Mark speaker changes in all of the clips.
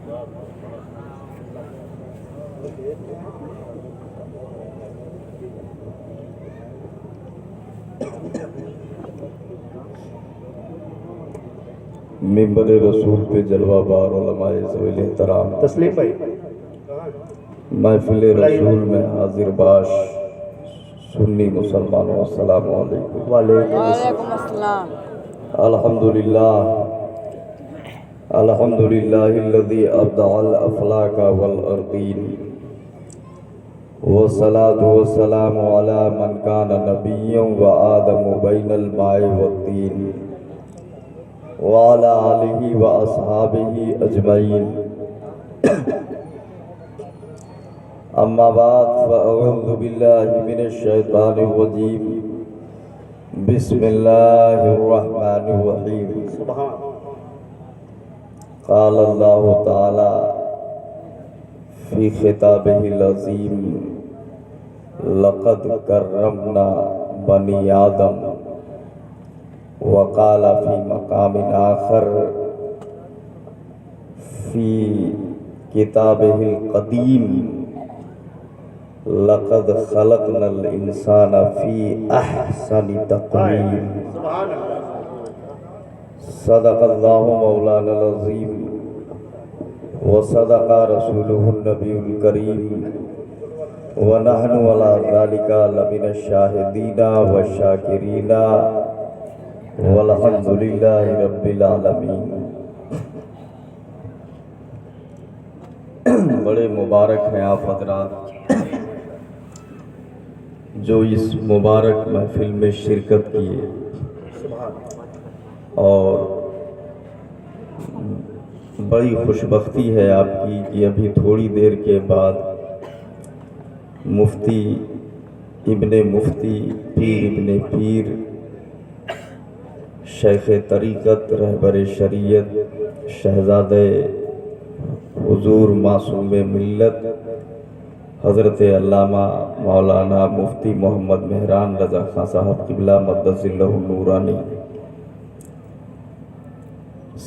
Speaker 1: ممبر رسول پہ جلوہ بار علماء ذویل احترام،
Speaker 2: تسلیم بھائی،
Speaker 1: محفل رسول میں حاضر باش سنی مسلمانوں، السلام علیکم۔
Speaker 2: وعلیکم السلام۔
Speaker 1: الحمدللہ الذی ابدع الافلاک والارضین، والصلاة والسلام علی من کان نبیا وآدم بین الماء والطین، وعلى آلہ واصحابہ اجمعین۔ اما بعد فاعوذ باللہ من الشیطان الرجیم، بسم اللہ الرحمن الرحیم۔ قال اللہ تعالی فی خطابہ العظیم، لقد کرمنا بنی آدم۔ وقال فی مقام آخر فی کتابہ القدیم، لقد خلقنا الانسان فی احسن تقویم۔ صدق اللہ مولانا العظیم وصدق رسولہ النبی الکریم، ونحن علی ذلک لمن الشاہدین والشاکرین، والحمدللہ رب العالمین۔ بڑے مبارک ہیں آپ حضرات جو اس مبارک محفل میں شرکت کیے، اور بڑی خوش بختی ہے آپ کی کہ ابھی تھوڑی دیر کے بعد مفتی ابن مفتی، پیر ابن پیر، شیخ طریقت، رہبر شریعت، شہزادہ حضور معصوم ملت حضرت علامہ مولانا مفتی محمد مہران رضا خان صاحب قبلہ مقدس اللہ نورانی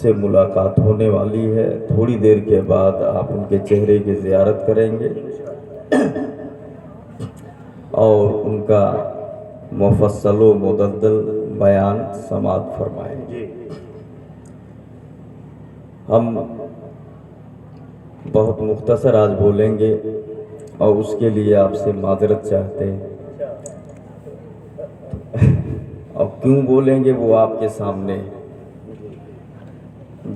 Speaker 1: سے ملاقات ہونے والی ہے۔ تھوڑی دیر کے بعد آپ ان کے چہرے کی زیارت کریں گے اور ان کا مفصل و مدلل بیان سماعت فرمائیں گے۔ ہم بہت مختصر آج بولیں گے اور اس کے لیے آپ سے معذرت چاہتے ہیں، اور کیوں بولیں گے وہ آپ کے سامنے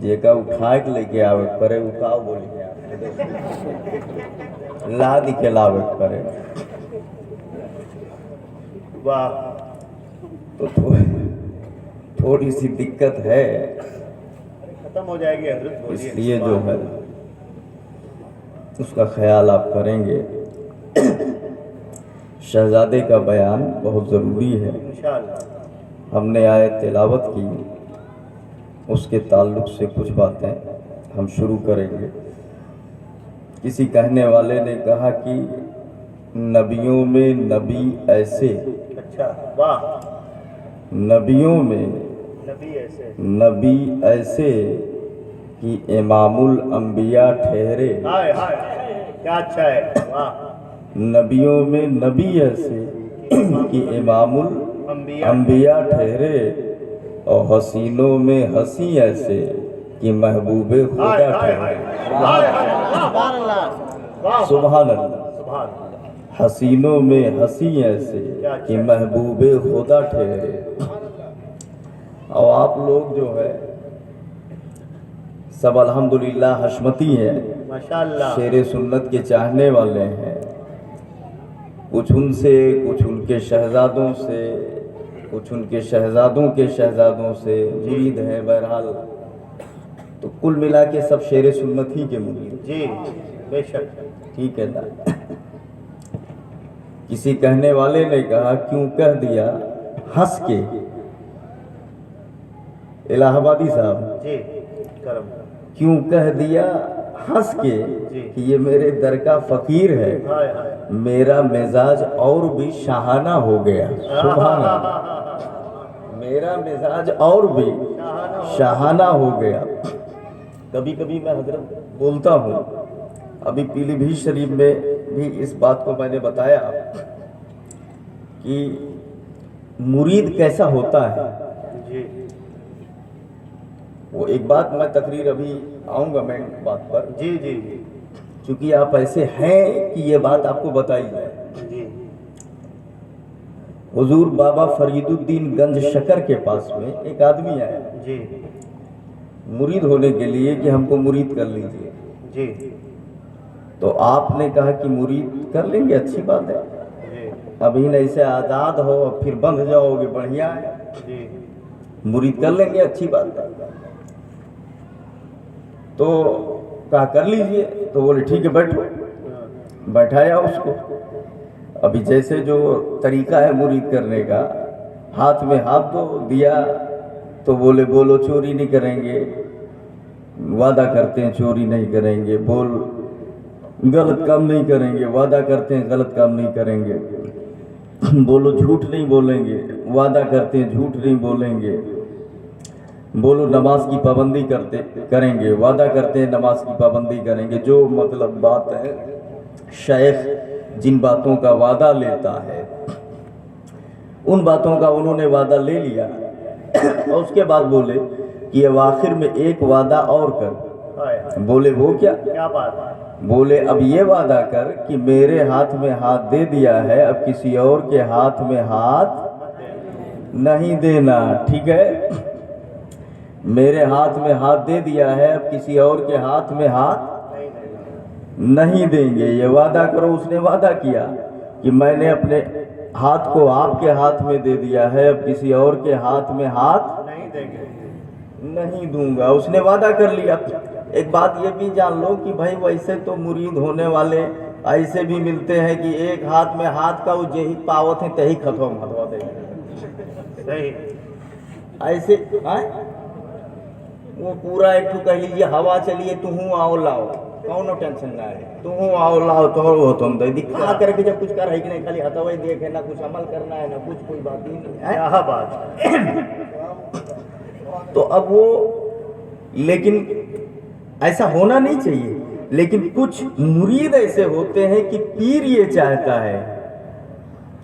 Speaker 1: جیکا اٹھا کے لے کے آوے پرے اٹھاؤ بولیں گے، لا دکھے لاوے پرے تو تھوڑی سی دقت ہے،
Speaker 2: ختم ہو جائے گی حضرت،
Speaker 1: اس لیے جو ہے اس کا خیال آپ کریں گے۔ شہزادے کا بیان بہت ضروری ہے، ہم نے آیت تلاوت کی، اس کے تعلق سے کچھ باتیں ہم شروع کریں گے۔ کسی کہنے والے نے کہا کہ نبیوں میں نبی ایسے، نبیوں میں نبی ایسے کہ امام الانبیاء ٹھہرے،
Speaker 2: کیا اچھا ہے،
Speaker 1: نبیوں میں نبی ایسے کہ امام الانبیاء ٹھہرے، اور حسینوں میں حسین ایسے کہ محبوب خدا ٹھہرے۔ سبحان اللہ۔ حسینوں میں حسین ایسے کہ محبوب خدا ٹھہرے۔ اور آپ لوگ جو ہے سب الحمدللہ حشمتی ہیں، شیر سنت کے چاہنے والے ہیں، کچھ ان سے، کچھ ان کے شہزادوں سے، کچھ ان کے شہزادوں کے شہزادوں سے مرید ہیں، بہرحال تو کل ملا کے سب شیر سنت ہی کے مرید۔
Speaker 2: جی بے شک،
Speaker 1: ٹھیک ہے نا۔ کسی کہنے والے نے کہا کیوں کہہ دیا ہنس کے، الہ آبادی صاحب
Speaker 2: جی کرم،
Speaker 1: کیوں کہہ دیا ہنس کے کہ یہ میرے در کا فقیر ہے، میرا مزاج اور بھی شاہانہ ہو گیا۔ سبحان اللہ، میرا مزاج اور بھی شاہانہ ہو گیا۔ کبھی کبھی میں حضرت بولتا ہوں، ابھی پیلی بھیت شریف میں بھی اس بات کو میں نے بتایا کہ مرید کیسا ہوتا ہے۔
Speaker 2: جی
Speaker 1: وہ ایک بات میں تقریر ابھی آؤں گا میں بات پر،
Speaker 2: جی جی جی
Speaker 1: چونکہ آپ ایسے ہیں کہ یہ بات آپ کو بتائی جائے۔
Speaker 2: جی
Speaker 1: حضور بابا فرید الدین گنج شکر کے پاس میں ایک آدمی آیا
Speaker 2: جی
Speaker 1: مرید ہونے کے لیے کہ ہم کو مرید کر لیجیے۔
Speaker 2: جی
Speaker 1: تو آپ نے کہا کہ مرید کر لیں گے، اچھی بات ہے،
Speaker 2: جی
Speaker 1: ابھی نہیں سے آزاد ہو پھر بندھ جاؤ گے، بڑھیا ہے،
Speaker 2: جی
Speaker 1: مرید کر لیں گے، اچھی بات ہے۔ تو کہا کر لیجئے، تو بولے ٹھیک ہے بیٹھو، بیٹھایا اس کو۔ ابھی جیسے جو طریقہ ہے مرید کرنے کا، ہاتھ میں ہاتھ دو دیا تو بولے بولو چوری نہیں کریں گے، وعدہ کرتے ہیں چوری نہیں کریں گے، بول غلط کام نہیں کریں گے، وعدہ کرتے ہیں غلط کام نہیں کریں گے، بولو جھوٹ نہیں بولیں گے، وعدہ کرتے ہیں جھوٹ نہیں بولیں گے، بولو نماز کی پابندی کریں گے، وعدہ کرتے ہیں نماز کی پابندی کریں گے۔ جو مطلب بات ہے، شیخ جن باتوں کا وعدہ لیتا ہے ان باتوں کا انہوں نے وعدہ لے لیا، اور اس کے بعد بولے کہ اب آخر میں ایک وعدہ اور کر۔ بولے وہ کیا؟
Speaker 2: کیا بات ہے؟
Speaker 1: بولے اب یہ وعدہ کر کہ میرے ہاتھ میں ہاتھ دے دیا ہے، اب کسی اور کے ہاتھ میں ہاتھ نہیں دینا، ٹھیک ہے؟ میرے ہاتھ میں ہاتھ دے دیا ہے، اب کسی اور کے ہاتھ میں ہاتھ نہیں دیں گے، یہ وعدہ کرو۔ اس نے وعدہ کیا کہ میں نے اپنے ہاتھ کو آپ کے ہاتھ میں دے دیا ہے، اب کسی اور کے ہاتھ میں ہاتھ
Speaker 2: نہیں دیں گے۔
Speaker 1: نہیں دوں گا، اس نے وعدہ کر لیا۔ ایک بات یہ بھی جان لو کہ بھائی ویسے تو مرید ہونے والے ایسے بھی ملتے ہیں کہ ایک ہاتھ میں ہاتھ کا وہ جہی پاوت ہے تہی ختم ہتوا دے
Speaker 2: صحیح
Speaker 1: ایسے وہ پورا ایک تو کہہ لیجیے ہوا چلیے تو ہوں آؤ لاؤ، کونو ٹینشن نہ ہے، تو ہوں آؤ لاؤ تو ہو تم دے دکھا کر کے جب کچھ کر ہے کہ نہیں، خالی ہتوئی دیکھے نہ کچھ عمل کرنا ہے نہ کچھ، کوئی بات ہی نہیں ہے۔
Speaker 2: کیا بات ہے؟
Speaker 1: تو اب وہ لیکن ایسا ہونا نہیں چاہیے، لیکن کچھ مرید ایسے ہوتے ہیں کہ پیر یہ چاہتا ہے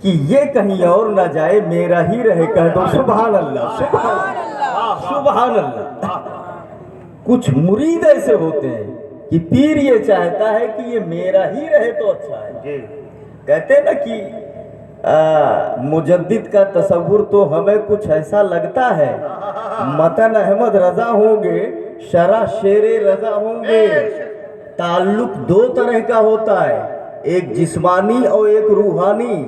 Speaker 1: کہ یہ کہیں اور نہ جائے، میرا ہی رہے، کہہ دو سبحان اللہ، سبحان اللہ، سبحان اللہ۔ کچھ مرید ایسے ہوتے ہیں کہ پیر یہ چاہتا ہے کہ یہ میرا ہی رہے تو اچھا ہے۔
Speaker 2: جی
Speaker 1: کہتے ہیں نا کہ مجدد کا تصور تو ہمیں کچھ ایسا لگتا ہے، متن احمد رضا ہوں گے، شرح شیر رضا ہوں گے۔ تعلق دو طرح کا ہوتا ہے، ایک جسمانی اور ایک روحانی۔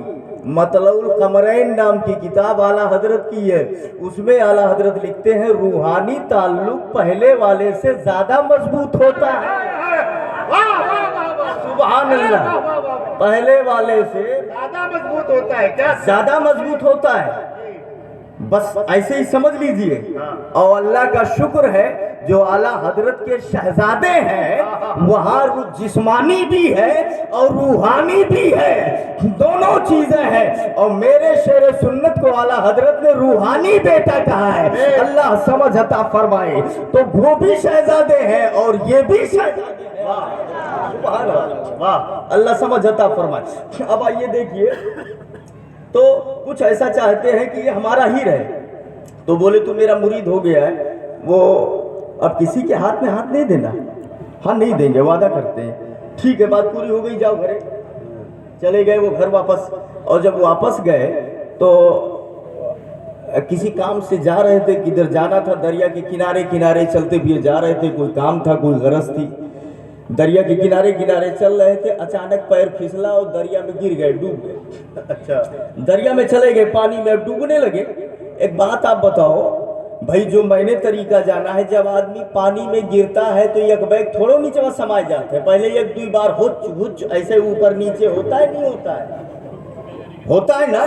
Speaker 1: مطلع القمرین نام کی کتاب اعلیٰ حضرت کی ہے، اس میں اعلیٰ حضرت لکھتے ہیں روحانی تعلق پہلے والے سے زیادہ مضبوط ہوتا ہے۔ سبحان اللہ، پہلے والے سے
Speaker 2: زیادہ مضبوط ہوتا ہے کیا؟
Speaker 1: زیادہ مضبوط ہوتا ہے، بس ایسے ہی سمجھ لیجئے۔ اور اللہ کا شکر ہے جو اعلیٰ حضرت کے شہزادے ہیں وہاں جسمانی بھی ہے اور روحانی بھی ہے، دونوں چیزیں ہیں۔ اور میرے شیر سنت کو اعلیٰ حضرت نے روحانی بیٹا کہا ہے، اللہ سمجھ عطا فرمائے۔ تو وہ بھی شہزادے ہیں اور یہ بھی شہزادے ہیں، سبحان اللہ،
Speaker 2: واہ
Speaker 1: اللہ سمجھ عطا فرمائے۔ اب آئیے دیکھیے، تو کچھ ایسا چاہتے ہیں کہ یہ ہمارا ہی رہے، تو بولے تو میرا مرید ہو گیا ہے، وہ اب کسی کے ہاتھ میں ہاتھ نہیں دینا، ہاں نہیں دیں گے، وعدہ کرتے ہیں، ٹھیک ہے بات پوری ہو گئی، جاؤ گھر۔ چلے گئے وہ گھر واپس، اور جب واپس گئے تو کسی کام سے جا رہے تھے، کدھر جانا تھا، دریا کے کنارے کنارے چلتے ہوئے جا رہے تھے، کوئی کام تھا، کوئی غرض تھی، دریا کے کنارے کنارے چل رہے تھے، اچانک پیر پھسلا اور دریا میں گر گئے، ڈوب گئے۔
Speaker 2: اچھا
Speaker 1: دریا میں چلے گئے، پانی میں ڈوبنے لگے۔ ایک بات آپ بتاؤ بھائی، جو میں نے طریقہ جانا ہے، جب آدمی پانی میں گرتا ہے تو یک بیگ تھوڑو نیچے میں سمائے جاتے ہیں، پہلے ایک دو بار ہچ ہچ ایسے اوپر نیچے ہوتا ہے، نہیں ہوتا ہے، ہوتا ہے نا؟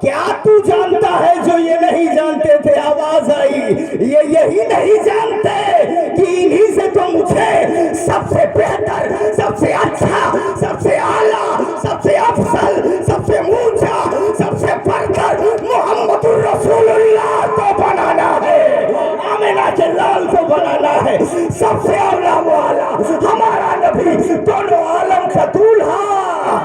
Speaker 1: کیا تو جانتا ہے جو یہ نہیں جانتے تھے؟ آواز آئی، یہ یہی نہیں جانتے کہ انہی سے تو مجھے سب سے بہتر، سب سے اچھا، سب سے اعلیٰ، سب سے افضل، سب سے اونچا، سب سے برتر محمد الرسول اللہ کو بنانا ہے، آمنہ کے لال کو بنانا ہے، سب سے اعلیٰ والا ہمارا نبی، دونوں عالم کا دولہا،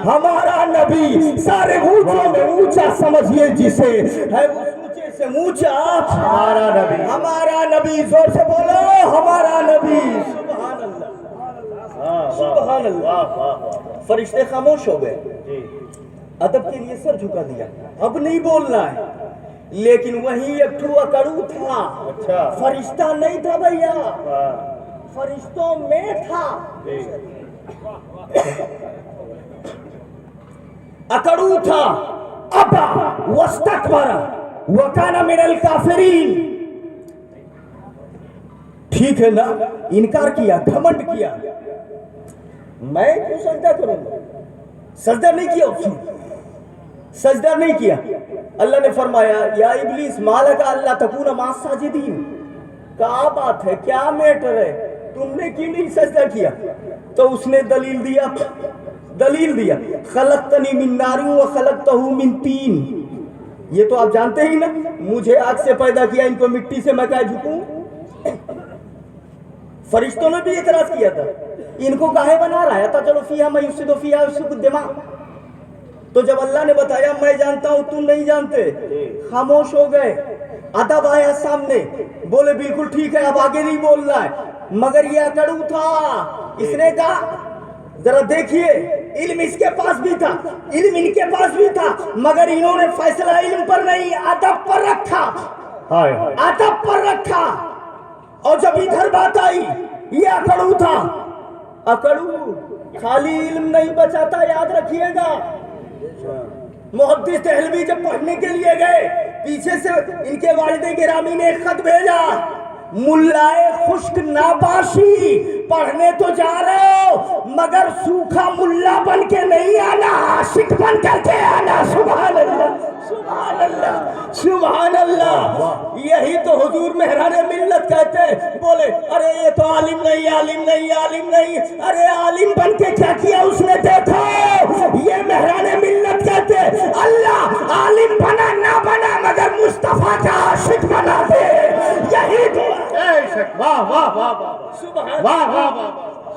Speaker 1: ہمارا نبی سارے اونچوں میں اونچا سمجھیے جسے ہے، اس اونچے سے اونچا
Speaker 2: ہمارا نبی،
Speaker 1: ہمارا نبی، زور سے بولو ہمارا نبی، سبحان اللہ، سبحان اللہ۔ فرشتے خاموش ہو گئے، ادب کے لیے سر جھکا دیا، اب نہیں بولنا ہے، لیکن وہی ایک ٹھو اکڑو تھا، فرشتہ نہیں تھا بھیا، فرشتوں میں تھا، اکڑو تھا، ابا واستکبر وکان من الکافرین، ٹھیک ہے نا، انکار کیا، گھمنڈ کیا، میں کیوں سجدہ کروں گا؟ سجدہ نہیں کیا، سجدہ نہیں کیا۔ اللہ نے فرمایا یا ابلیس مالک اللہ تکون مع الساجدین، کیا بات ہے، کیا میٹر ہے، تم نے کیوں نہیں سجدہ کیا؟ تو اس نے دلیل دیا، خلقتنی من نار و خلقتہ من طین، یہ تو آپ جانتے ہی نا، مجھے آگ سے پیدا کیا، ان کو مٹی سے میں کہے جھکوں؟ فرشتوں نے بھی اعتراض کیا تھا، ان کو کاہے بنا رہا ہے، تا چلو فیہا میں یفسد فیہا یفسد الدماء، تو جب اللہ نے بتایا میں جانتا ہوں تم نہیں جانتے، خاموش ہو گئے، ادب آیا سامنے، بولے بالکل ٹھیک ہے اب آگے نہیں بولنا ہے، مگر یہ اکڑو تھا، اس نے کہا ذرا دیکھیے علم اس کے پاس بھی تھا، علم ان کے پاس بھی تھا، مگر انہوں نے فیصلہ علم پر نہیں ادب پر رکھا، ادب پر رکھا، اور جب ادھر بات آئی یہ اکڑو تھا، اکڑو خالی علم نہیں بچاتا، یاد رکھیے گا۔ محدث دہلوی جب پڑھنے کے لیے گئے، پیچھے سے ان کے والد گرامی نے ایک خط بھیجا، ملائے خشک ناباشی، پڑھنے تو جا رہے ہو مگر سوکھا ملا بن کے نہیں آنا، عاشق بن کر کے آنا، سبحان اللہ، سبحان اللہ، سبحان اللہ۔ یہی تو حضور مہران ملت کہتے، بولے ارے یہ تو عالم نہیں، عالم نہیں، عالم نہیں، ارے عالم بن کے کیا کیا اس نے؟ دیکھو یہ مہران ملت کہتے اللہ عالم بنا نہ بنا مگر مصطفیٰ کا عاشق بنا دے، یہی تو
Speaker 2: واہ واہ واہ
Speaker 1: سبحان
Speaker 2: واہ واہ واہ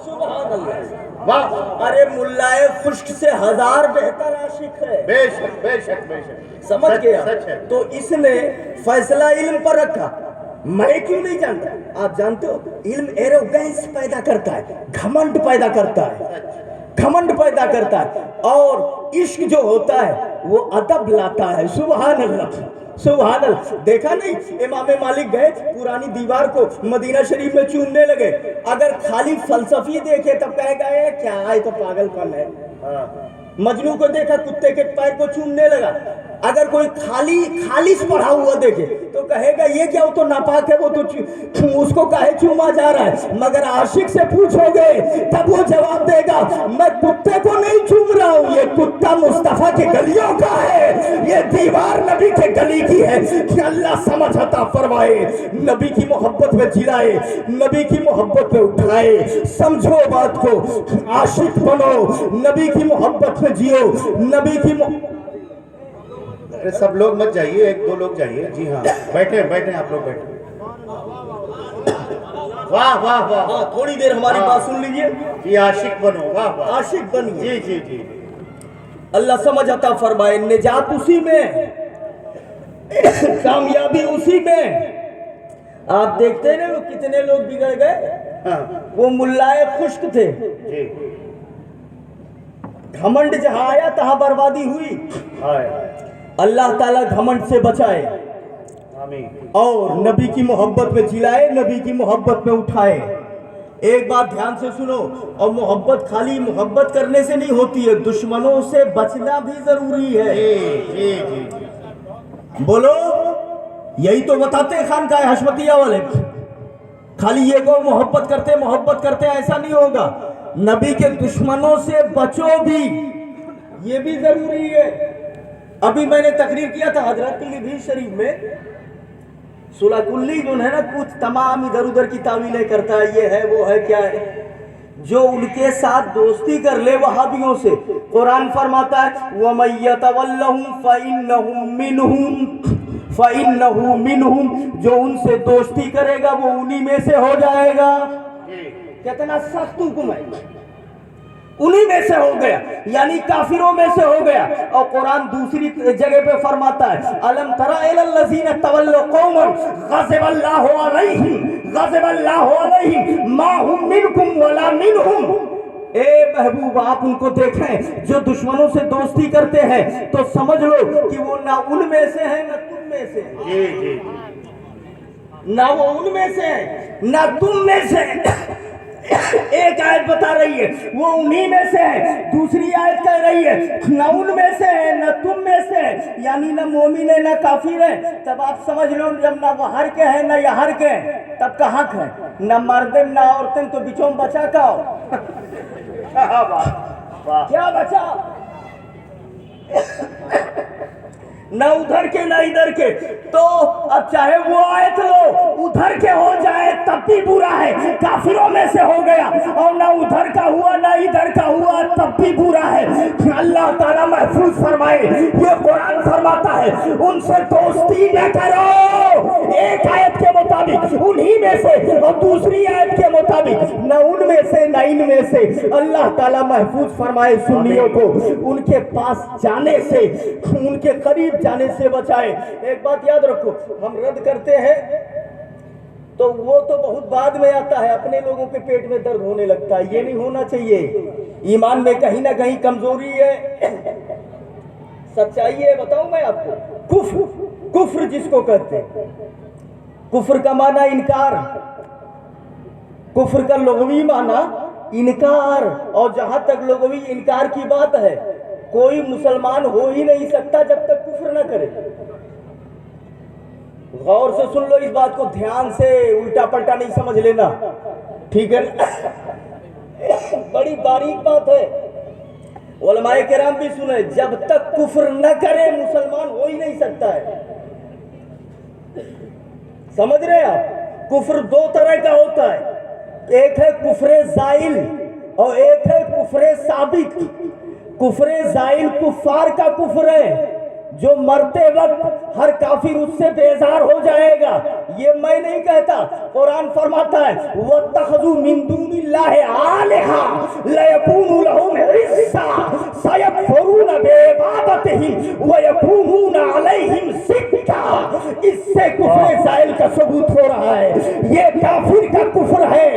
Speaker 1: سبحان اللہ۔
Speaker 2: واہ،
Speaker 1: ارے ملائے خشک سے ہزار بہتر عاشق ہے،
Speaker 2: بے شک بے شک بے شک،
Speaker 1: سمجھ گیا؟
Speaker 2: سچ ہے۔
Speaker 1: تو اس نے فیصلہ علم پر رکھا، میں کیوں نہیں جانتا؟ آپ جانتے ہو علم ایروگینس پیدا کرتا ہے، گھمنڈ پیدا کرتا ہے، گھمنڈ پیدا کرتا ہے، اور عشق جو ہوتا ہے وہ ادب لاتا ہے، سبحان اللہ، سبحان اللہ۔ دیکھا نہیں امام مالک گئے پرانی دیوار کو مدینہ شریف میں چوننے لگے، اگر خالی فلسفی دیکھے تب کہے گئے کیا ہے تو پاگل پن ہے، مجنو کو دیکھا کتے کے پیر کو چومنے لگا، اگر کوئی خالص پڑھا ہوا دیکھے تو کہے گا یہ کیا، وہ تو ناپاک ہے، وہ تو اس کو کہے چوما جا رہا ہے، مگر عاشق سے پوچھو گے تب وہ جواب دے گا میں کتے کو نہیں چوم رہا ہوں، یہ کتا مصطفیٰ کی گلیوں کا ہے، یہ دیوار نبی کے گلی کی ہے۔ کہ اللہ سمجھ عطا فرمائے، نبی کی محبت میں جلائے، نبی کی محبت میں اٹھائے، سمجھو بات کو، عاشق بنو، نبی کی محبت میں جیو، نبی کی
Speaker 2: سب لوگ مت جائیے، ایک دو لوگ جائیے، جی ہاں بیٹھے آپ لوگ بیٹھے، واہ واہ واہ،
Speaker 1: ہاں تھوڑی دیر ہماری بات سن لیجئے،
Speaker 2: جی عاشق بنو، واہ واہ،
Speaker 1: عاشق بنیے،
Speaker 2: جی جی جی،
Speaker 1: اللہ سمجھ عطا فرمائے، نجات اسی میں، کامیابی اسی میں۔ آپ دیکھتے ہیں وہ کتنے لوگ بگڑ گئے، وہ ملائے خشک تھے،
Speaker 2: جی
Speaker 1: گھمنڈ جہاں آیا تہاں بربادی ہوئی، اللہ تعالیٰ گھمنڈ سے بچائے
Speaker 2: آمین،
Speaker 1: اور نبی کی محبت میں جلائے، نبی کی محبت میں اٹھائے۔ ایک بات دھیان سے سنو، اور محبت خالی محبت کرنے سے نہیں ہوتی ہے، دشمنوں سے بچنا بھی ضروری ہے،
Speaker 2: جی جی جی،
Speaker 1: بولو یہی تو بتاتے ہیں خانقاہ حشمتیہ والے، خالی یہ کو محبت کرتے ایسا نہیں ہوگا، نبی کے دشمنوں سے بچو بھی، یہ بھی ضروری ہے۔ ابھی میں نے تقریر کیا تھا حضرت پیلی بھی شریف میں، سولہ کلی جو ہے نا کچھ تمام ادھر ادھر کی تعویلیں کرتا ہے، یہ ہے وہ ہے کیا ہے، جو ان کے ساتھ دوستی کر لے وہابیوں سے، قرآن فرماتا ہے وَمَن يَتَوَلَّهُمْ فَإِنَّهُمْ مِنْهُمْ فَإِنَّهُ مِنْهُمْ، جو ان سے دوستی کرے گا وہ انہی میں سے ہو جائے گا۔ کتنا سخت حکم ہے، انہی میں سے ہو گیا، یعنی کافروں میں سے ہو گیا۔ اور قرآن دوسری جگہ پہ فرماتا ہے أَلَمْ تَرَ إِلَى الَّذِينَ تَوَلَّوْا قَوْمًا غَضِبَ اللَّهُ عَلَيْهِمْ مَا هُمْ مِنْكُمْ وَلَا مِنْهُمْ۔ اے محبوب آپ ان کو دیکھیں جو دشمنوں سے دوستی کرتے ہیں تو سمجھ لو کہ وہ نہ ان میں سے ہیں نہ تم میں سے ہیں، نہ وہ ان میں سے ہیں نہ تم میں سے ہیں۔ ایک آیت بتا رہی ہے وہ انہی میں سے ہے، دوسری آیت کہہ رہی ہے نہ ان میں سے ہے نہ تم میں سے ہے، یعنی نہ مومن ہے نہ کافر ہے۔ تب آپ سمجھ لو جب نہ وہ ہر کے ہیں نہ یہ ہر کے ہیں تب کا حق ہے، نہ مردم نہ عورتیں تو بچوں بچا کا ہو کیا بچا، نہ ادھر کے نہ ادھر کے۔ تو اب چاہے وہ آیت لو ادھر کے ہو جائے تب بھی برا ہے، کافروں میں سے ہو گیا، اور نہ ادھر کا ہوا نہ ادھر کا ہوا تب بھی برا ہے۔ اللہ تعالیٰ محفوظ فرمائے، یہ قرآن فرماتا ہے ان سے دوستی نہ کرو، ایک آیت کے مطابق انہی میں سے اور دوسری آیت کے مطابق نہ ان میں سے نہ ان میں سے۔ اللہ تعالیٰ محفوظ فرمائے سنیوں کو ان کے پاس جانے سے، ان کے قریب جانے سے بچائے۔ ایک بات یاد رکھو، ہم رد کرتے ہیں تو وہ تو بہت بعد میں آتا ہے، اپنے لوگوں کے پیٹ میں درد ہونے لگتا ہے، یہ نہیں ہونا چاہیے۔ ایمان میں کہیں نہ کہیں کمزوری ہے، سچائی ہے۔ بتاؤں میں آپ کو، کفر جس کو کہتے ہیں، کفر کا معنی انکار، کفر کا لغوی معنی انکار، اور جہاں تک لغوی انکار کی بات ہے کوئی مسلمان ہو ہی نہیں سکتا جب تک کفر نہ کرے۔ غور سے سن لو اس بات کو، دھیان سے الٹا پلٹا نہیں سمجھ لینا، ٹھیک ہے نا؟ بڑی باریک بات ہے، علماء کرام بھی سنے، جب تک کفر نہ کرے مسلمان ہو ہی نہیں سکتا ہے۔ سمجھ رہے ہیں آپ؟ کفر دو طرح کا ہوتا ہے، ایک ہے کفر زائل اور ایک ہے کفر ثابت۔ کفر زائل کفار کا کفر ہے جو مرتے وقت ہر کافر اس سے بیزار ہو جائے گا، یہ میں نہیں کہتا، قرآن فرماتا ہے وَاتَّخَذُوا مِن دُونِ اللَّهِ آلِهَةً لَيَكُونُوا لَهُمْ عِزًّا سَيَكْفُرُونَ بِعِبَادَتِهِمْ وَيَكُونُونَ عَلَيْهِمْ ضِدًّا۔ اس سے کفر زائل کا ثبوت ہو رہا ہے، یہ کافر کا کفر ہے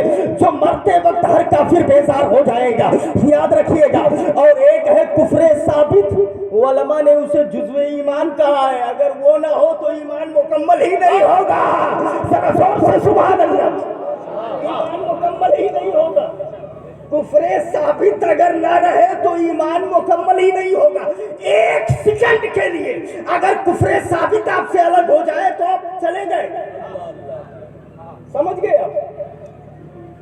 Speaker 1: جو مرتے وقت ہر کافر بیزار ہو جائے گا، یاد رکھیے گا۔ اور ایک ہے کفر ثابت، علماء نے اسے جزو ایمان کہا ہے، اگر وہ نہ ہو تو ایمان مکمل ہی نہیں ہوگا۔ ذرا زور سے سبحان اللہ، ایمان مکمل ہی نہیں ہوگا۔ کفر ثابت اگر نہ رہے تو ایمان مکمل ہی نہیں ہوگا۔ ایک سیکنڈ کے لیے اگر کفر ثابت آپ سے الگ ہو جائے تو آپ چلے گئے، سمجھ گئے آپ؟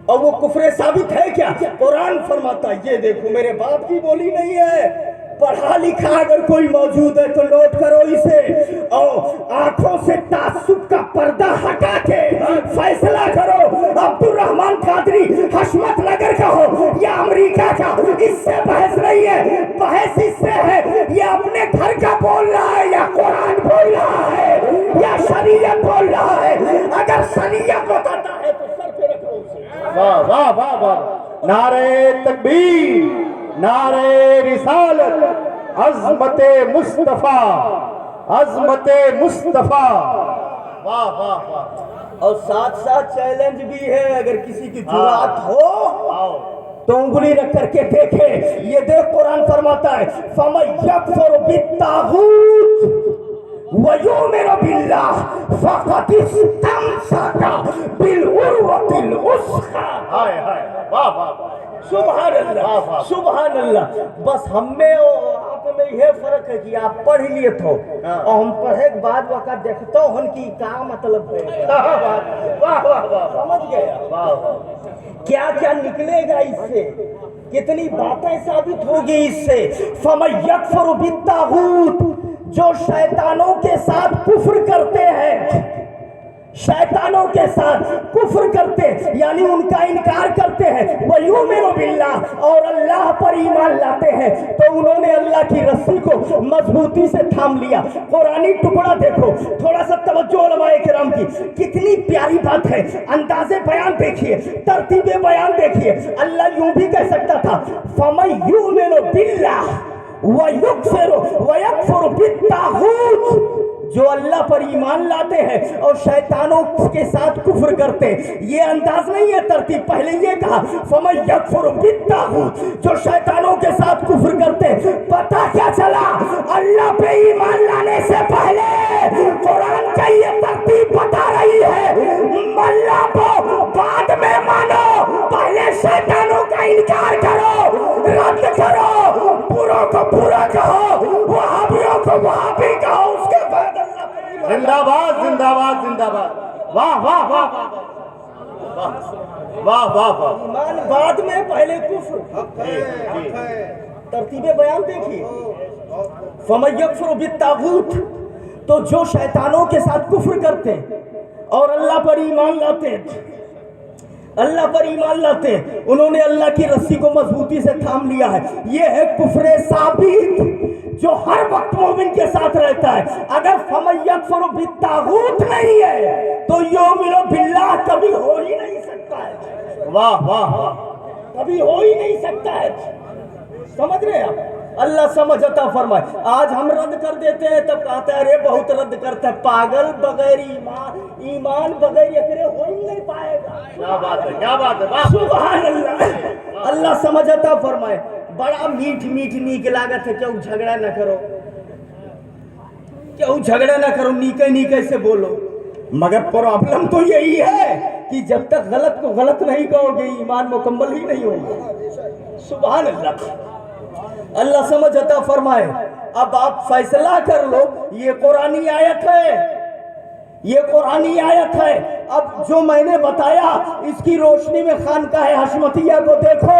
Speaker 1: اور وہ کفر ثابت ہے کیا؟ قرآن فرماتا ہے، یہ دیکھو میرے باپ کی بولی نہیں ہے، پڑھا لکھا اگر کوئی موجود ہے تو نوٹ کرو اسے، اور آنکھوں سے تعصب کا پردہ ہٹا کے فیصلہ کرو، عبد الرحمن قادری حشمت نگر کا ہو یا امریکہ کا، اس سے بحث نہیں ہے، بحث اس سے ہے یہ اپنے گھر کا بول رہا ہے یا قرآن بول رہا ہے یا شریعت بول رہا ہے۔ اگر شریعت بتاتا ہے تو سر پہ رکھو اسے۔
Speaker 2: واہ واہ واہ واہ، نعرہ تکبیر، نعرہ رسالت، عظمت مصطفیٰ، عظمت مصطفیٰ، واہ واہ واہ۔
Speaker 1: اور ساتھ ساتھ چیلنج بھی ہے، اگر کسی کی جرات ہو تو انگلی رکھ کر کے دیکھے، یہ دیکھ قرآن فرماتا ہے فَمَن يَكْفُرْ بِالطَّاغُوتِ وَيُؤْمِنُ بِاللَّهِ فَقَدِ اسْتَمْسَكَ بِالْعُرْوَةِ الْوُثْقَىٰ۔
Speaker 2: ہائے ہائے، واہ واہ واہ،
Speaker 1: سبحان اللہ سبحان اللہ۔ بس ہم میں اور آپ میں یہ فرق ہے کہ آپ پڑھ لیے تھو اور ہم پڑھے کے بعد وقت دیکھتا ہوں ہن کی کیا مطلب ہے، سمجھ گیا کیا کیا نکلے گا اس سے، کتنی باتیں ثابت ہوگی اس سے۔ فَمَن يَكْفُرْ بِالطَّاغُوتِ،
Speaker 2: جو شیطانوں کے ساتھ کفر کرتے ہیں، شیطانوں کے ساتھ کفر کرتے یعنی ان کا انکار کرتے ہیں، وَيُؤْمِنُ بِاللَّهِ اور اللہ پر ایمان لاتے ہیں، تو انہوں نے اللہ کی رسی کو مضبوطی سے تھام لیا۔ قرآنی ٹکڑا دیکھو، تھوڑا سا توجہ علماء کرام کی، کتنی پیاری بات ہے، انداز بیان دیکھیے، ترتیب بیان دیکھیے۔ اللہ یوں بھی کہہ سکتا تھا فَمَن يُؤْمِنُ بِاللَّهِ وَيَكْفُرُ بِالطَّاغُوتِ، جو اللہ پر ایمان لاتے ہیں اور شیطانوں کے ساتھ کفر کرتے، یہ انداز نہیں ہے ترتیب، پہلے یہ کہا فَمَن يَكْفُرُ بِالطَّاغُوتِ، جو شیطانوں کے ساتھ کفر کرتے۔ پتہ کیا چلا؟ اللہ پہ ایمان لانے سے پہلے قرآن کا یہ ترتیب بتا رہی ہے، اللہ کو بعد میں مانو، پہلے شیطانوں کا انکار کرو، رد کرو، بروں کو برا کہو، وہابیوں کو وہابی کہو، اس کے بعد
Speaker 3: زندہ باد زندہ باد زندہ باد، واہ واہ واہ واہ واہ واہ۔
Speaker 2: ایمان بعد میں پہلے کفر، ترتیب بیان دیکھیے۔ فَمَن يَكْفُرُ بِالطَّاغُوتِ، تو جو شیطانوں کے ساتھ کفر کرتے اور اللہ پر ایمان لاتے، اللہ پر ایمان لاتے، انہوں نے اللہ کی رسی کو مضبوطی سے تھام لیا ہے، یہ ہے کفر ثابت جو ہر وقت مومن کے ساتھ رہتا ہے۔ اگر فَمَن يَكْفُرُ بِالطَّاغُوتِ نہیں ہے تو یؤمن باللہ کبھی ہو ہی نہیں سکتا ہے،
Speaker 3: واہ واہ واہ،
Speaker 2: کبھی ہو ہی نہیں سکتا ہے۔ سمجھ رہے ہیں آپ؟ اللہ سمجھ عطا فرمائے۔ آج ہم رد کر دیتے ہیں تب کہتا ہے ارے بہت رد کرتا ہے، پاگل، بغیر ایمان بغیر یقین ہو ہی نہیں پائے گا۔
Speaker 3: کیا بات ہے، کیا بات ہے، واہ
Speaker 2: سبحان اللہ، اللہ سمجھ عطا فرمائے۔ بڑا میٹھ میٹھ نیک لاگت ہے، کیوں جھگڑا نہ کرو، کیوں جھگڑا نہ کرو، نیکے نیکے سے بولو، مگر پرابلم تو یہی ہے کہ جب تک غلط کو غلط نہیں کہو گے ایمان مکمل ہی نہیں ہوگا۔ سبحان اللہ، اللہ سمجھ عطا فرمائے۔ اب آپ فیصلہ کر لو، یہ قرآنی آیت ہے، یہ قرآنی آیت ہے۔ اب جو میں نے بتایا اس کی روشنی میں خانقاہ حشمتیہ کو دیکھو،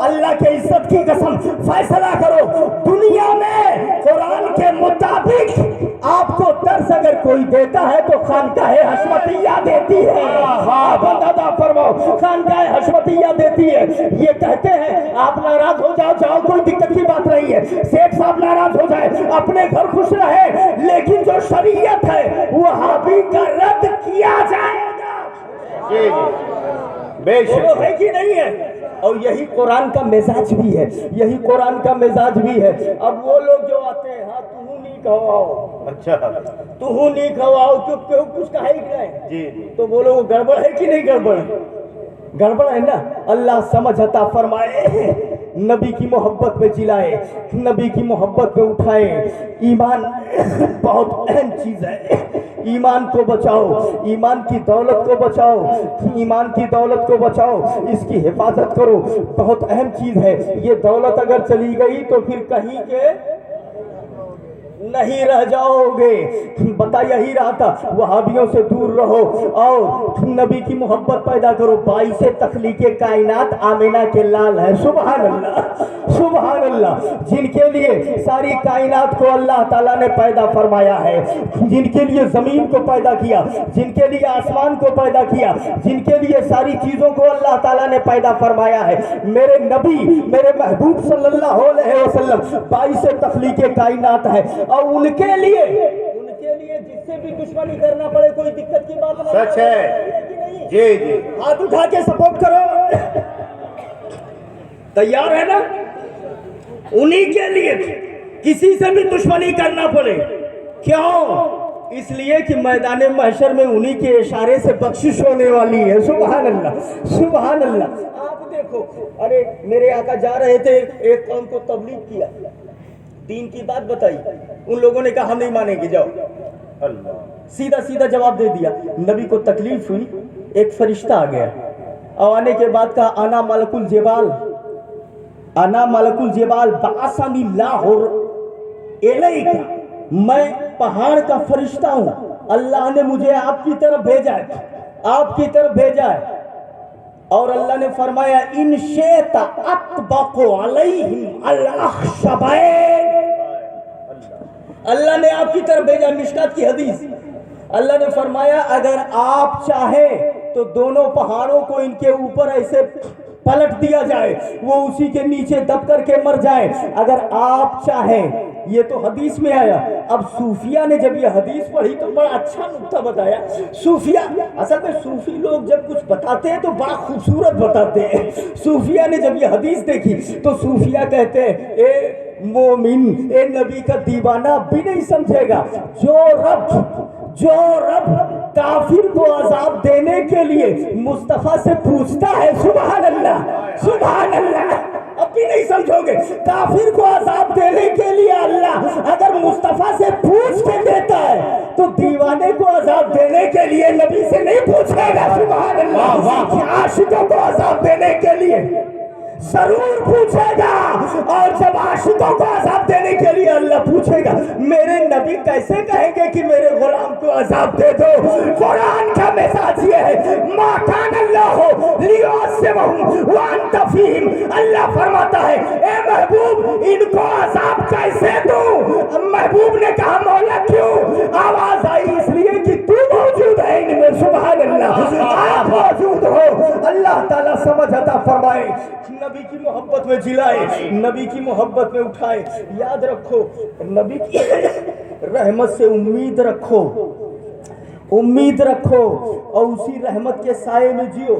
Speaker 2: اللہ کے عزت کی قسم فیصلہ کرو، دنیا میں قرآن کے مطابق آپ کو درس اگر کوئی دیتا ہے تو خانقاہ حشمتیہ دیتی ہے۔ بندہ فرماؤ، خانقاہ حشمتیہ دیتی ہے۔ یہ کہتے ہیں آپ ناراض ہو جاؤ، جاؤ، کوئی دقت کی بات نہیں ہے، سیٹھ صاحب ناراض ہو جائے، اپنے گھر خوش رہے، لیکن جو شریعت ہے وہابی کا رد کیا جائے گا۔
Speaker 3: جی جی، بے شک
Speaker 2: ہے کہ نہیں ہے؟ اور یہی قرآن کا مزاج بھی ہے، یہی قرآن کا مزاج بھی ہے۔ اب وہ لوگ جو آتے ہیں ہاں تو نہیں کھواؤ،
Speaker 3: اچھا،
Speaker 2: تو نہیں کھواؤ، کچھ کہا ہی نہیں،
Speaker 3: جی جی،
Speaker 2: تو بولو وہ گڑبڑ ہے کہ نہیں گڑبڑ ہے؟ گڑبڑ ہے نا۔ اللہ سمجھ عطا فرمائے، نبی کی محبت میں جلائے، نبی کی محبت میں اٹھائے۔ ایمان بہت اہم چیز ہے، ایمان کو بچاؤ، ایمان کی دولت کو بچاؤ، ایمان کی دولت کو بچاؤ، اس کی حفاظت کرو، بہت اہم چیز ہے۔ یہ دولت اگر چلی گئی تو پھر کہیں کے نہیں رہ جاؤ گے۔ بتا یہی رہا تھا، وہابیوں سے دور رہو اور نبی کی محبت پیدا کرو۔ باعث تخلیق کائنات آمینہ کے لال ہے، سبحان اللہ، سبحان اللہ، جن کے لیے ساری کائنات کو اللہ تعالیٰ نے پیدا فرمایا ہے، جن کے لیے زمین کو پیدا کیا، جن کے لیے آسمان کو پیدا کیا، جن کے لیے ساری چیزوں کو اللہ تعالیٰ نے پیدا فرمایا ہے۔ میرے نبی، میرے محبوب صلی اللہ علیہ وسلم باعث تخلیق کائنات ہے، اور ان کے لیے جس سے بھی دشمنی کرنا پڑے کوئی دقت کی بات نہیں،
Speaker 3: سچ ہے، جی جی،
Speaker 2: ہاتھ اٹھا کے سپورٹ کرو، تیار ہے نا؟ انہی کے لیے کسی سے بھی دشمنی کرنا پڑے، کیوں؟ اس لیے کہ میدان محشر میں انہی کے اشارے سے بخشش ہونے والی ہے، سبحان اللہ، سبحان اللہ۔ آپ دیکھو، ارے میرے آقا جا رہے تھے، ایک قوم کو تبلیغ کیا، دین کی بات بتائی، ان لوگوں نے کہا ہم نہیں مانیں گے، جاؤ،
Speaker 3: اللہ،
Speaker 2: سیدھا سیدھا جواب دے دیا۔ نبی کو تکلیف ہوئی، ایک فرشتہ آ گیا، اور آنے کے بعد کہا انا ملک الجبال، انا ملک الجبال بعثنی اللہ الیک، میں پہاڑ کا فرشتہ ہوں، اللہ نے مجھے آپ کی طرف بھیجا ہے، آپ کی طرف بھیجا ہے۔ اور اللہ نے فرمایا ان شئت اطبق علیہم الاخشبین، اللہ نے آپ کی طرف بھیجا. مشکات کی حدیث, اللہ نے فرمایا اگر آپ چاہیں تو دونوں پہاڑوں کو ان کے اوپر ایسے پلٹ دیا جائے, وہ اسی کے نیچے دب کر کے مر جائے اگر آپ چاہیں. یہ تو حدیث میں آیا. اب صوفیہ نے جب یہ حدیث پڑھی تو بڑا اچھا نکتہ بتایا. صوفیہ اصل میں صوفی لوگ جب کچھ بتاتے ہیں تو بڑا خوبصورت بتاتے ہیں. صوفیہ نے جب یہ حدیث دیکھی تو صوفیہ کہتے ہیں اے مومن, اے نبی کا دیوانہ بھی نہیں سمجھے گا, جو رب کافر کو عذاب دینے کے لیے مصطفیٰ سے پوچھتا ہے, سبحان اللہ سبحان اللہ, اب بھی نہیں سمجھو گے. کافر کو عذاب دینے کے لیے اللہ اگر مصطفیٰ سے پوچھ کے دیتا ہے تو دیوانے کو عذاب دینے کے لیے نبی سے نہیں پوچھے گا. سبحان اللہ. عاشقوں کو عذاب دینے کے لیے ضرور پوچھے گا, اور جب عاشقوں کو عذاب دینے کے لیے اللہ پوچھے گا, میرے نبی کیسے کہیں گے کہ میرے غلام کو عذاب دے دو. قرآن کا مساج یہ ہے, ما کان اللہ لیعذبہم وانت فیہم. اللہ فرماتا ہے اے محبوب ان کو عذاب کیسے دوں. محبوب نے کہا مولا کیوں؟ آواز آئی اس لیے کہ تو موجود ہے ان میں. سبحان اللہ, آپ موجود ہو. اللہ تعالیٰ سمجھ عطا فرمائے, نبی کی محبت میں جلائے, نبی کی محبت میں اٹھائے. یاد رکھو نبی کی رحمت سے امید رکھو, امید رکھو اور اسی رحمت کے سائے میں جیو.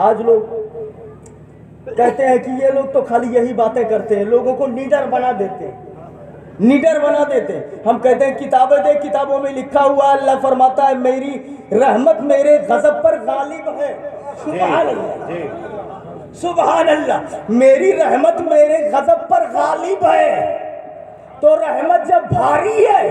Speaker 2: آج لوگ کہتے ہیں کہ یہ لوگ تو خالی یہی باتیں کرتے ہیں, لوگوں کو نیڈر بنا دیتے ہیں, نیڈر بنا دیتے. ہم کہتے ہیں کتابیں دے, کتابوں میں لکھا ہوا اللہ فرماتا ہے میری رحمت میرے غضب پر غالب ہے. سبحان اللہ سبحان اللہ, میری رحمت میرے غضب پر غالب ہے. تو رحمت جب بھاری ہے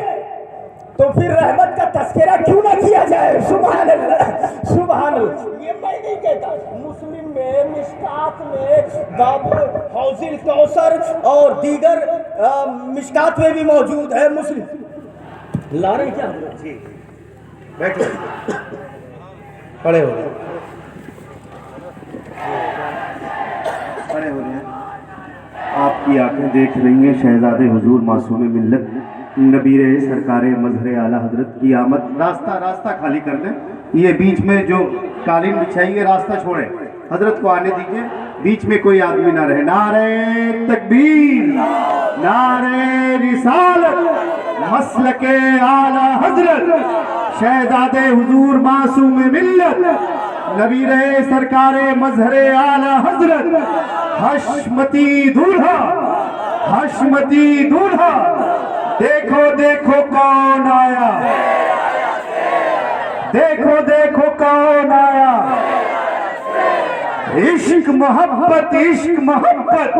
Speaker 2: تو پھر رحمت کا تذکرہ کیوں نہ کیا جائے. سبحان اللہ سبحان اللہ. یہ میں نہیں کہتا, مسلم میں, مشکات میں, باب حوض الکوثر اور دیگر مشکات میں بھی موجود ہے. مسلم لا رہے کیا جی
Speaker 3: بیٹھو کھڑے ہو رہے ہیں. آپ کی آنکھیں دیکھ رہی ہیں شہزادے حضور معصوم ملت نبیر سرکار مظہر اعلیٰ حضرت کی آمد. راستہ خالی کر دیں, یہ بیچ میں جو قالین بچھائی ہے راستہ چھوڑیں, حضرت کو آنے دیجیے, بیچ میں کوئی آدمی نہ رہے. نعرہ تکبیر, نعرہ رسالت, مسلک اعلیٰ حضرت شہزادے حضور معصوم ملت نبیر سرکار مظہر اعلیٰ حضرت حشمتی دولہا, حشمتی دولہا. دیکھو دیکھو کون آیا, دیکھو دیکھو کون آیا. عشق محبت, عشق محبت.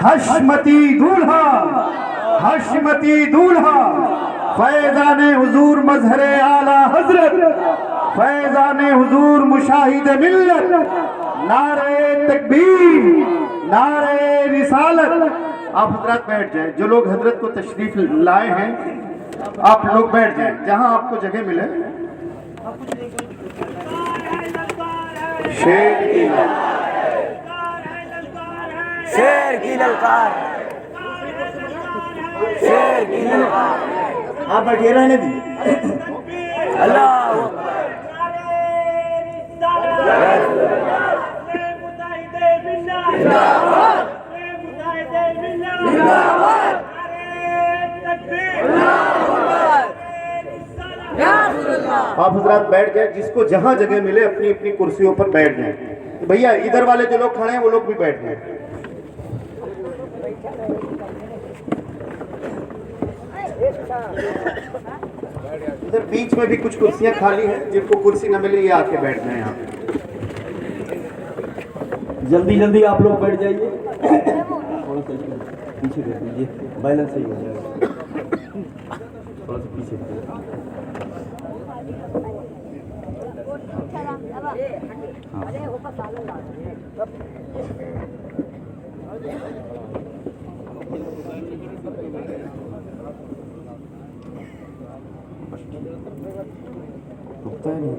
Speaker 3: حشمتی دولہا, حشمتی دولہا. فیضان حضور مظہر اعلیٰ حضرت, فیضان حضور مشاہد ملت. نعرہ تکبیر, نعرہ رسالت. آپ حضرات بیٹھ جائیں, جو لوگ حضرت کو تشریف لائے ہیں آپ لوگ بیٹھ جائیں جہاں آپ کو جگہ ملے.
Speaker 4: شیر کی للکار, شیر کی للکار.
Speaker 2: آپ بیٹھے رہنے دیجیے.
Speaker 4: اللہ
Speaker 3: آپ حضرات بیٹھ جائیں, جس کو جہاں جگہ ملے اپنی اپنی کرسیوں پر بیٹھ جائیں. بھیا ادھر والے جو لوگ کھڑے ہیں وہ لوگ بھی بیٹھ جائیں. ادھر بیچ میں بھی کچھ کرسیاں خالی ہیں, جن کو کرسی نہ ملے یہ آ کے بیٹھ جائیں. یہاں
Speaker 2: جلدی جلدی آپ لوگ بیٹھ جائیے. تھوڑا سا پیچھے کر دیجیے, بیلنس صحیح ہو جائے گا. تھوڑا سا پیچھے کر دیجیے. رکتا ہے نہیں.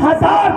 Speaker 2: 1000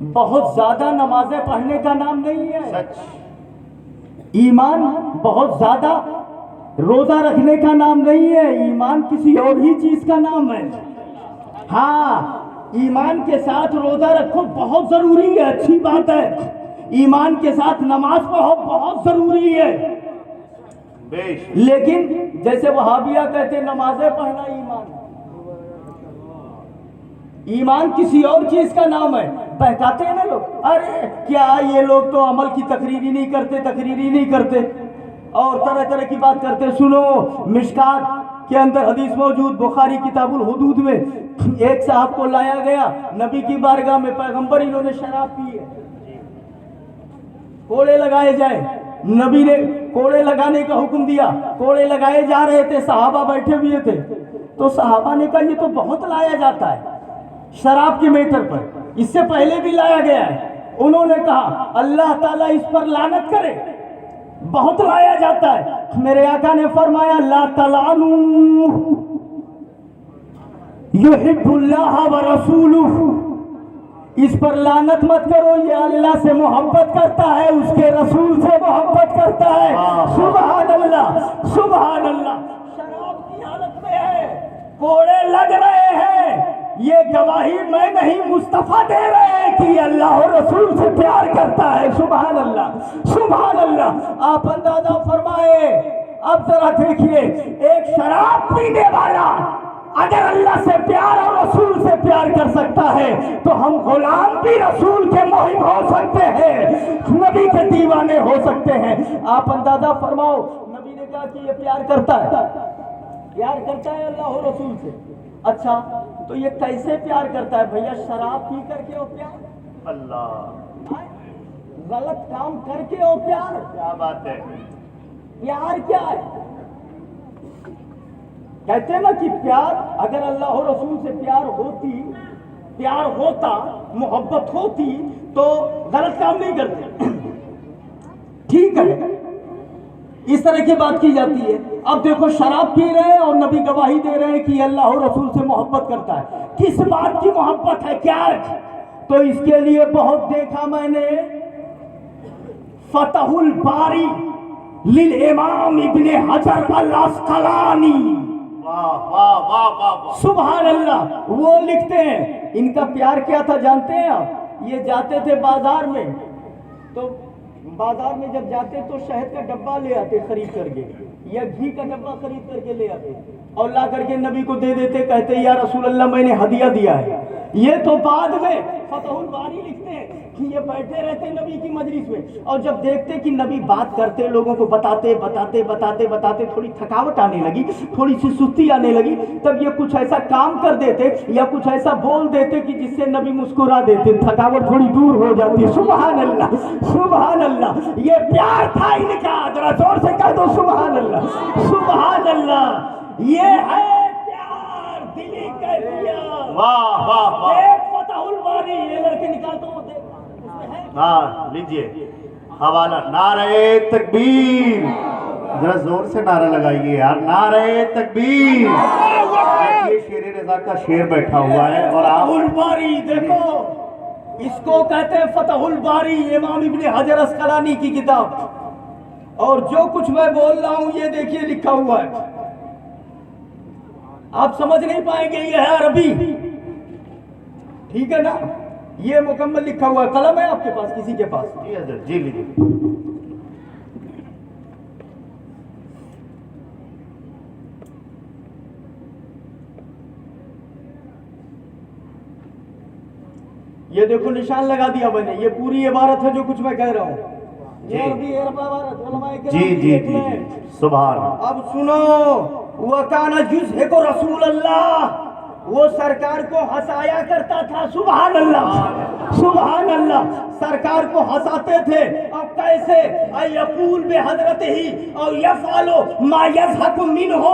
Speaker 2: بہت زیادہ نمازیں پڑھنے کا نام نہیں ہے. ایمان بہت زیادہ روزہ رکھنے کا نام نہیں ہے. ایمان کسی اور ہی چیز کا نام ہے. ہاں ایمان کے ساتھ روزہ رکھو بہت ضروری ہے، اچھی بات ہے. ایمان کے ساتھ نماز پڑھو بہت ضروری ہے. لیکن جیسے وہابیہ کہتے ہیں نمازیں پڑھنا ایمان، ایمان کسی اور چیز کا نام ہے. بہکاتے ہیں نا لوگ، ارے کیا یہ لوگ تو عمل کی تقریری نہیں کرتے اور طرح طرح کی بات کرتے. سنو، مشکات کے اندر حدیث موجود، بخاری کتاب الحدود میں ایک صاحب کو لایا گیا نبی کی بارگاہ میں. پیغمبر انہوں نے شراب پی ہے، کوڑے لگائے جائیں. نبی نے کوڑے لگانے کا حکم دیا. کوڑے لگائے جا رہے تھے، صحابہ بیٹھے ہوئے تھے. تو صحابہ نے کہا یہ تو بہت لایا جاتا ہے شراب کے میٹر پر، اس سے پہلے بھی لایا گیا ہے. انہوں نے کہا اللہ تعالیٰ اس پر لعنت کرے، بہت لایا جاتا ہے. میرے آقا نے فرمایا لا تلعنوا یحب اللہ ورسولہ، اس پر لعنت مت کرو، یہ اللہ سے محبت کرتا ہے، اس کے رسول سے محبت کرتا ہے. سبحان اللہ سبحان اللہ. شراب کی حالت میں ہے، کوڑے لگ رہے ہیں، یہ گواہی میں نہیں مصطفیٰ دے رہے ہیں کہ یہ اللہ اور رسول سے پیار کرتا ہے. سبحان اللہ سبحان اللہ. آپ اندازہ فرمائے. اب ذرا دیکھیے، ایک شراب پینے والا اگر اللہ سے پیار اور رسول سے پیار کر سکتا ہے تو ہم غلام بھی رسول کے محب ہو سکتے ہیں، نبی کے دیوانے ہو سکتے ہیں. آپ اندازہ فرماؤ، نبی نے کہا کہ یہ پیار کرتا ہے اللہ اور رسول سے. اچھا تو یہ کیسے پیار کرتا ہے بھیا؟ شراب پی کر کے ہو پیار؟ اللہ، غلط کام کر کے ہو پیار؟ کیا بات ہے، پیار کیا ہے؟ کہتے ہیں نا کہ پیار، اگر اللہ و رسول سے پیار ہوتا محبت ہوتی تو غلط کام نہیں کرتے. ٹھیک ہے، اس طرح کی بات کی جاتی ہے. اب دیکھو شراب پی رہے ہیں اور نبی گواہی دے رہے ہیں کہ اللہ و رسول سے محبت کرتا ہے. کس بات کی محبت ہے؟ کیا ہے؟ تو اس کے لیے بہت دیکھا میں نے، فتح الباری للامام ابن حجر العسقلانی، سبحان اللہ. وہ لکھتے ہیں ان کا پیار کیا تھا جانتے ہیں آپ؟ یہ جاتے تھے بازار میں، تو بازار میں جب جاتے تو شہد کا ڈبہ لے آتے خرید کر کے، یا گھی کا ڈبہ خرید کر کے لے آتے اور لا کر کے نبی کو دے دیتے. کہتے یا رسول اللہ میں نے ہدیہ دیا ہے. یہ تو بعد میں فتح الباری لکھتے ہیں کہ یہ بیٹھے رہتے نبی کی مجلس میں، اور جب دیکھتے کہ نبی بات کرتے، لوگوں کو بتاتے تھوڑی تھکاوٹ آنے لگی، تھوڑی سی سستی آنے لگی، تب یہ کچھ ایسا کام کر دیتے یا کچھ ایسا بول دیتے کہ جس سے نبی مسکرا دیتے، تھکاوٹ تھوڑی دور ہو جاتی. سبحان اللہ سبحان اللہ. یہ پیار تھا ان کا. ذرا زور سے کہہ دو سبحان اللہ سبحان اللہ. یہ ہے پیار، دلی کیفیت. واہ واہ واہ. فتح الباری، یہ لڑکے نکال دو، ہاں لیجئے حوالہ. نعرہ تکبیر، ذرا زور سے نعرہ لگائیے یار. نعرہ تکبیر. یہ شیر رضا کا شیر بیٹھا ہوا ہے اور آپ الباری دیکھو، اس کو کہتے ہیں فتح الباری، امام ابن حجر اسقلانی کی کتاب. اور جو کچھ میں بول رہا ہوں یہ دیکھیے لکھا ہوا ہے. آپ سمجھ نہیں پائیں گے، یہ ہے عربی، ٹھیک ہے نا؟ یہ مکمل لکھا ہوا ہے. قلم ہے آپ کے پاس، کسی کے پاس؟ جی حضرت، جی لیجیے. یہ دیکھو نشان لگا دیا میں نے. یہ پوری عبارت ہے جو کچھ میں کہہ رہا ہوں. جی جی جی سبحان. اب سنو، وَكَانَ يُضْحِكُ رسول اللہ، وہ سرکار کو ہنسایا کرتا تھا. سبحان اللہ سبحان اللہ. سرکار کو ہنساتے تھے. اور کیسے؟ یقول بحضرت ہی اور یفعل ما یضحک منہ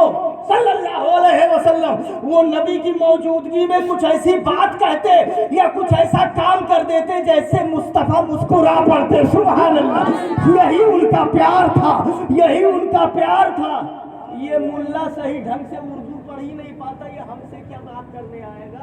Speaker 2: صلی اللہ علیہ وسلم. وہ نبی کی موجودگی میں کچھ ایسی بات کہتے یا کچھ ایسا کام کر دیتے جیسے مصطفیٰ مسکرا پڑتے. سبحان اللہ. یہی ان کا پیار تھا، یہی ان کا پیار تھا. یہ ملا صحیح ڈھنگ سے اردو پڑھ ہی نہیں پاتا، یہ ہم سے کیا بات کرنے آئے گا؟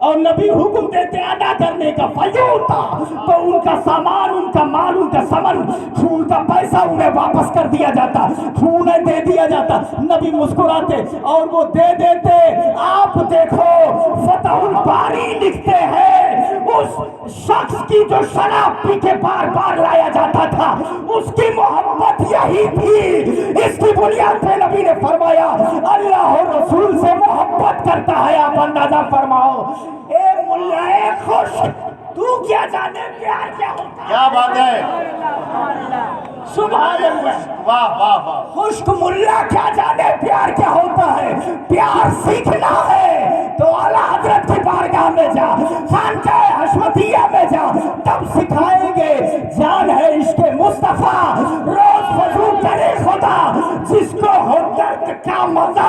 Speaker 2: اور نبی حکم دیتے ادا کرنے کا فیوتا تو ان کا سامان ان کا مال ان کا سمن ان کا پیسہ انہیں واپس کر دیا جاتا انہیں دے دیا جاتا نبی مسکراتے اور وہ دے دیتے آپ دیکھو فتح الباری لکھتے ہیں اس شخص کی جو شراب پی کے بار بار لایا جاتا تھا اس کی محبت یہی تھی اس کی بنیاد پہ نبی نے فرمایا اللہ اور رسول سے محبت کرتا ہے آپ اندازہ فرماؤ اے ملائے خوش تو کیا جانے پیار کیا ہوتا ہے
Speaker 3: کیا بات ہے
Speaker 2: سبحان اللہ
Speaker 3: واہ واہ واہ
Speaker 2: خشک ملا کیا جانے پیار کیا ہوتا ہے پیار سیکھنا ہے تو اعلیٰ حضرت کی بارگاہ میں جا خانقاہ حشمتیہ میں جا تب سکھائیں گے جان ہے عشق مصطفیٰ روز وضو کرے خدا جس کو ہو درد کا مزہ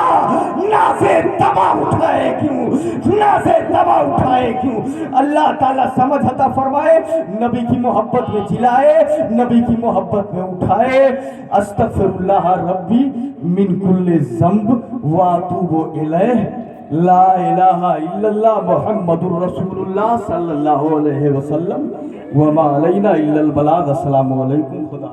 Speaker 2: نازے دبا اٹھائے کیوں نازے دبا اٹھائے کیوں اللہ تعالیٰ سمجھ عطا فرمائے نبی کی محبت میں جلائے نبی کی محبت میں اٹھائے استغفر اللہ ربی من کل ذنب واتوب الیہ لا الہ الا اللہ محمد رسول اللہ صلی اللہ علیہ وسلم وما علینا الا البلاغ السلام علیکم خدا